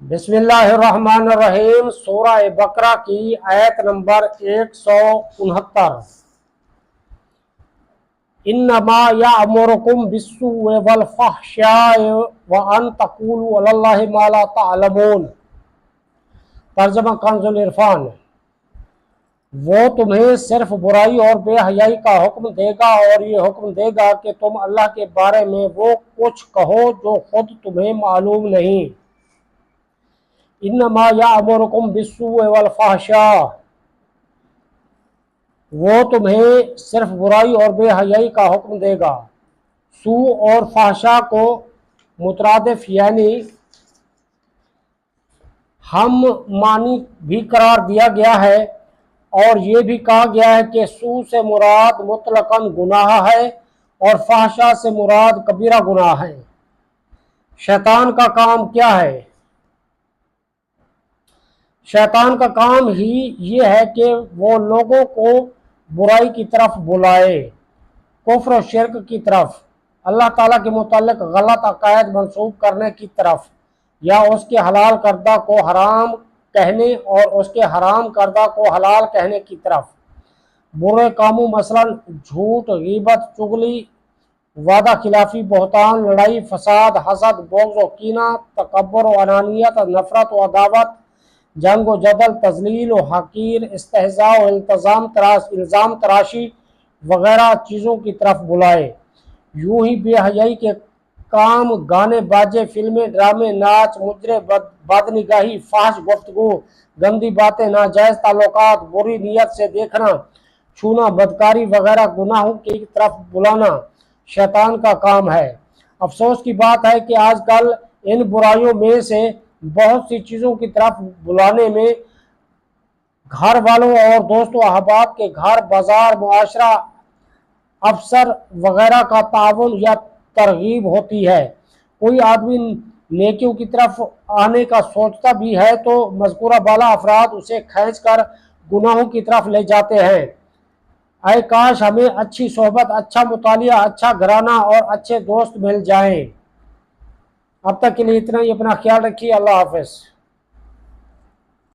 بسم اللہ الرحمن الرحیم۔ سورہ بقرہ کی آیت نمبر 169۔ انما یأمرکم بالسوء والفحشاء وان تقولوا علی اللہ ما لا تعلمون۔ ترجمہ کنز العرفان۔ وہ تمہیں صرف برائی اور بے حیائی کا حکم دے گا اور یہ حکم دے گا کہ تم اللہ کے بارے میں وہ کچھ کہو جو خود تمہیں معلوم نہیں۔ انما یأمرکم بالسوء والفحشاء، وہ تمہیں صرف برائی اور بے حیائی کا حکم دے گا۔ سوء اور فحشاء کو مترادف یعنی ہم معنی بھی قرار دیا گیا ہے، اور یہ بھی کہا گیا ہے کہ سوء سے مراد مطلقاً گناہ ہے اور فحشاء سے مراد کبیرہ گناہ ہے۔ شیطان کا کام کیا ہے؟ شیطان کا کام ہی یہ ہے کہ وہ لوگوں کو برائی کی طرف بلائے، کفر و شرک کی طرف، اللہ تعالیٰ کے متعلق غلط عقائد منسوب کرنے کی طرف، یا اس کے حلال کردہ کو حرام کہنے اور اس کے حرام کردہ کو حلال کہنے کی طرف۔ برے کاموں مثلا جھوٹ، غیبت، چغلی، وعدہ خلافی، بہتان، لڑائی، فساد، حسد، بغض و کینہ، تکبر و انانیت، نفرت و عداوت، جنگ و جدل، تذلیل و حقیر، استہزاء و الزام تراشی وغیرہ چیزوں کی طرف بلائے۔ یوں ہی بے حیائی کے کام گانے باجے، فلمیں، ڈرامے، ناچ، مجرے، بد نگاہی، فحش گفتگو، گندی باتیں، ناجائز تعلقات، بری نیت سے دیکھنا، چھونا، بدکاری وغیرہ گناہوں کی طرف بلانا شیطان کا کام ہے۔ افسوس کی بات ہے کہ آج کل ان برائیوں میں سے بہت سی چیزوں کی طرف بلانے میں گھر والوں اور دوست و احباب کے گھر، بازار، معاشرہ، افسر وغیرہ کا تعاون یا ترغیب ہوتی ہے۔ کوئی آدمی نیکیوں کی طرف آنے کا سوچتا بھی ہے تو مذکورہ بالا افراد اسے کھینچ کر گناہوں کی طرف لے جاتے ہیں۔ اے کاش ہمیں اچھی صحبت، اچھا مطالعہ، اچھا گھرانہ اور اچھے دوست مل جائیں۔ اب تک کے لیے اتنا ہی، اپنا خیال رکھیے، اللہ حافظ۔